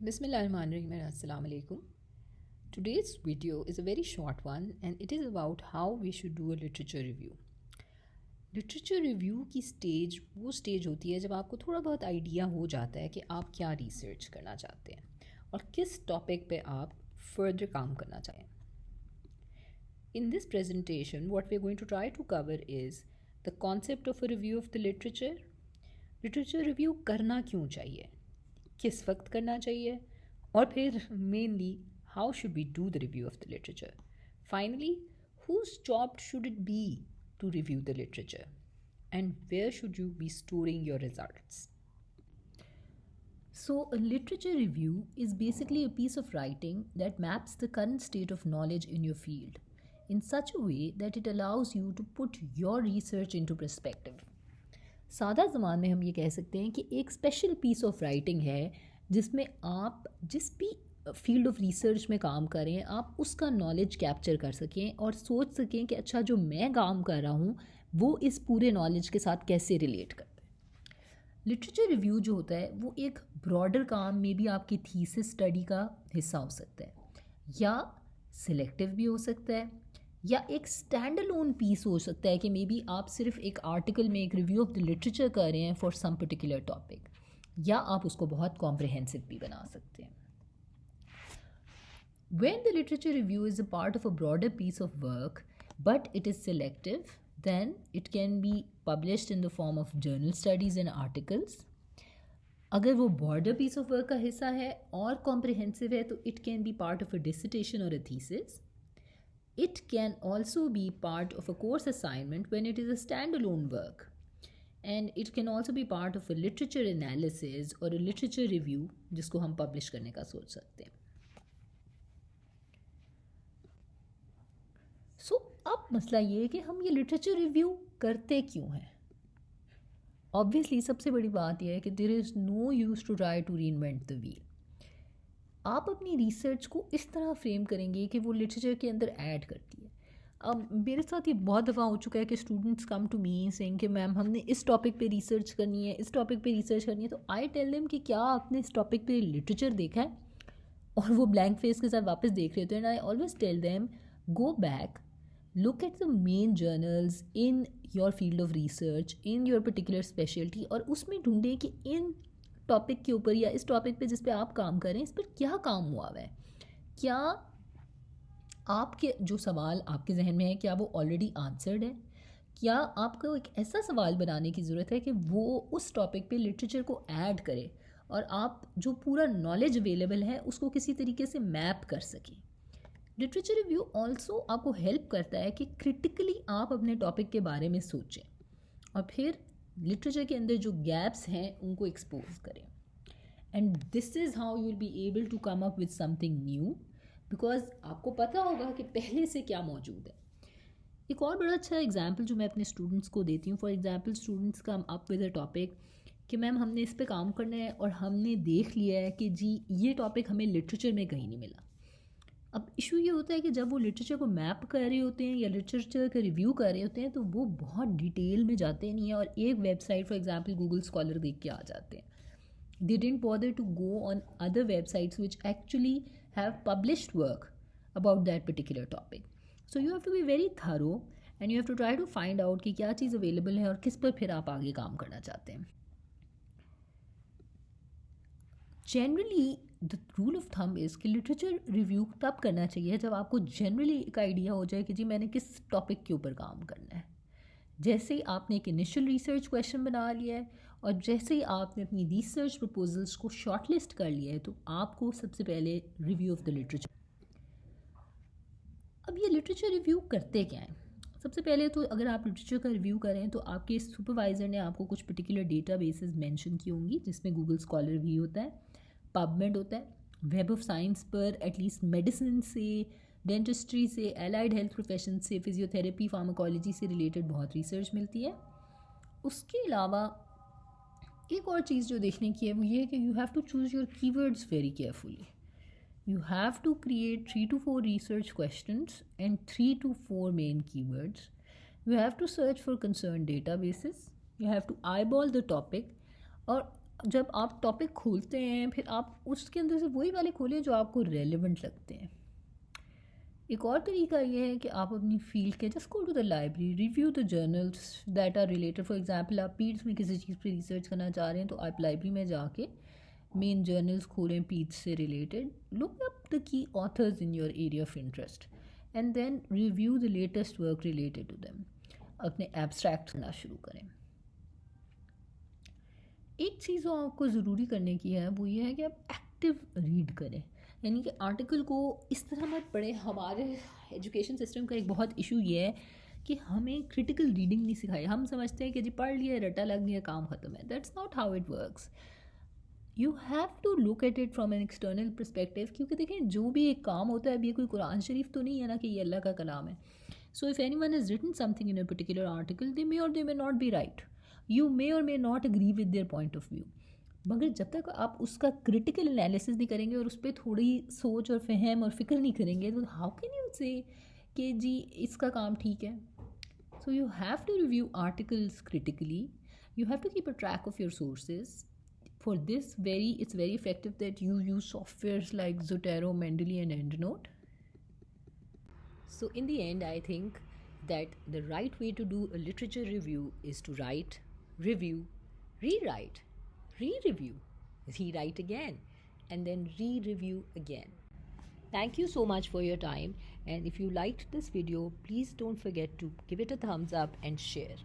Bismillahirrahmanirrahim and Assalamu alaikum. Today's video is a very short one and it is about how we should do a literature review. Literature review की stage वो stage होती है जब आपको थोड़ा बहुत idea हो जाता है कि आप क्या रिसर्च करना चाहते हैं और किस टॉपिक पे आप फर्दर काम करना चाहें. In this presentation, what we are going to try to cover is the concept of a review of the literature. Literature review करना क्यों चाहिए, किस वक्त करना चाहिए, और फिर mainly how should we do the review of the literature. Finally, whose job should it be to review the literature, and where should you be storing your results. So, a literature review is basically a piece of writing that maps the current state of knowledge in your field in such a way that it allows you to put your research into perspective. सादा ज़बान में हम ये कह सकते हैं कि एक स्पेशल पीस ऑफ राइटिंग है जिसमें आप जिस भी फील्ड ऑफ रिसर्च में काम करें आप उसका नॉलेज कैप्चर कर सकें और सोच सकें कि अच्छा जो मैं काम कर रहा हूँ वो इस पूरे नॉलेज के साथ कैसे रिलेट करता है. लिटरेचर रिव्यू जो होता है वो एक ब्रॉडर काम में भी आपकी थीसिस स्टडी का हिस्सा हो सकता है या सिलेक्टिव भी हो सकता है या एक स्टैंड अलोन पीस हो सकता है कि मे बी आप सिर्फ एक आर्टिकल में एक रिव्यू ऑफ द लिटरेचर कर रहे हैं फॉर सम पर्टिकुलर टॉपिक, या आप उसको बहुत कॉम्प्रिहेंसिव भी बना सकते हैं. When the literature review is a part of a broader piece of work, but it is selective, then it can be published in the form of journal studies and articles. अगर वो broader piece of work का हिस्सा है और comprehensive है तो it can be part of a dissertation or a thesis. It can also be part of a course assignment when it is a standalone work. And it can also be part of a literature analysis or a literature review जिसको हम publish करने का सोच सकते हैं. अब मसला ये है कि हम ये लिटरेचर रिव्यू करते क्यों हैं. ऑब्वियसली सबसे बड़ी बात यह है कि there is no use to try to reinvent the wheel. आप अपनी रिसर्च को इस तरह फ्रेम करेंगे कि वो लिटरेचर के अंदर ऐड करती है. अब मेरे साथ ये बहुत दफ़ा हो चुका है कि students come to me saying कि मैम हमने इस टॉपिक पे रिसर्च करनी है, इस टॉपिक पे रिसर्च करनी है, तो आई टेल देम कि क्या आपने इस टॉपिक पे लिटरेचर देखा है, और वो ब्लैंक फेस के साथ वापस देख रहे होते हैं. And I always tell them go back, look at the main journals in your field of research in your particular specialty और उसमें ढूंढें कि इन टॉपिक के ऊपर या इस टॉपिक पे जिस पे आप काम कर रहे हैं इस पर क्या काम हुआ हुआ है. क्या आपके जो सवाल आपके जहन में है क्या वो ऑलरेडी आंसर्ड है, क्या आपको एक ऐसा सवाल बनाने की ज़रूरत है कि वो उस टॉपिक पे लिटरेचर को ऐड करे और आप जो पूरा नॉलेज अवेलेबल है उसको किसी तरीके से मैप कर सकें. लिटरेचर रिव्यू ऑल्सो आपको हेल्प करता है कि क्रिटिकली आप अपने टॉपिक के बारे में सोचें और फिर लिटरेचर के अंदर जो गैप्स हैं उनको एक्सपोज करें. And this is how you will be able to come up with something new, because आपको पता होगा कि पहले से क्या मौजूद है. एक और बड़ा अच्छा एग्जाम्पल जो मैं अपने स्टूडेंट्स को देती हूँ, for example students come up with a topic कि मैम हमने इस पर काम करना है और हमने देख लिया है कि जी ये टॉपिक हमें लिटरेचर में कहीं नहीं मिला. अब इशू ये होता है कि जब वो लिटरेचर को मैप कर रहे होते हैं या लिटरेचर का रिव्यू कर रहे होते हैं तो वो बहुत डिटेल में जाते नहीं हैं और एक website for example Google Scholar देख के आ जाते हैं. They didn't bother to go on other websites which actually have published work about that particular topic. So you have to be very thorough and you have to try to find out कि क्या चीज़ available है और किस पर फिर आप आगे काम करना चाहते हैं. Generally the rule of thumb is कि लिटरेचर रिव्यू तब करना चाहिए जब आपको जनरली एक आइडिया हो जाए कि जी मैंने किस टॉपिक के ऊपर काम करना है. जैसे ही आपने एक इनिशियल रिसर्च क्वेश्चन बना लिया है और जैसे ही आपने अपनी रिसर्च प्रपोजल्स को शॉर्टलिस्ट कर लिया है तो आपको सबसे पहले रिव्यू ऑफ द लिटरेचर. अब ये लिटरेचर रिव्यू करते क्या हैं. सबसे पहले तो अगर आप लिटरेचर का रिव्यू करें तो आपके सुपरवाइज़र ने आपको कुछ पर्टिकुलर डेटा बेसिस मैंशन की होंगी जिसमें गूगल स्कॉलर भी होता है, पबमेड होता है, वेब ऑफ साइंस पर एटलीस्ट मेडिसिन से, डेंटिस्ट्री से, एलाइड हेल्थ प्रोफेशन से, फिजियोथेरेपी, फार्माकोलॉजी से रिलेटेड बहुत रिसर्च मिलती है. उसके अलावा एक और चीज़ जो देखने की है वो ये है कि you have to choose your keywords very carefully. You have to create 3 to 4 research questions and 3 to 4 main keywords. You have to search for concerned databases. You have to eyeball the topic. और जब आप topic खोलते हैं फिर आप उसके अंदर से वही वाले खोलें जो आपको रेलेवेंट लगते हैं। एक और तरीका ये है कि आप अपनी फील्ड के just go to the library, review the journals that are related. For example आप पीड्स में किसी चीज़ पे रिसर्च करना चाह रहे हैं तो आप लाइब्रेरी में जाके मेन जर्नल्स खोलें पीड्स से related, look up the key authors in your area of interest and then review the latest work related to them. अपने एब्स्ट्रैक्ट करना शुरू करें। एक चीज़ जो आपको ज़रूरी करने की है वो ये है कि आप एक्टिव रीड करें, यानी कि आर्टिकल को इस तरह मत पढ़ें। हमारे एजुकेशन सिस्टम का एक बहुत इशू ये है कि हमें क्रिटिकल रीडिंग नहीं सिखाई। हम समझते हैं कि जी पढ़ लिया, रटा लग गया, काम ख़त्म है। That's not how it works. You have to look at it from an external perspective, क्योंकि देखें जो भी एक काम होता है, अब ये कोई कुरान शरीफ तो नहीं है ना कि ये अल्लाह का कलाम है। So if anyone has written something in a particular article, they may or they may not be right, you may or may not agree with their point of view, मगर जब तक आप उसका क्रिटिकल एनालिसिस नहीं करेंगे और उस पर थोड़ी सोच और फहम और फिक्र नहीं करेंगे तो हाउ कैन यू से कि जी इसका काम ठीक है। So you have to review articles critically, you have to keep a track of your sources. For this it's very effective that you use softwares like Zotero, Mendeley and EndNote. So in the end, I think that the right way to do a literature review is to write, review, rewrite, re-review, rewrite again, and then re-review again. Thank you so much for your time, and if you liked this video, please don't forget to give it a thumbs up and share.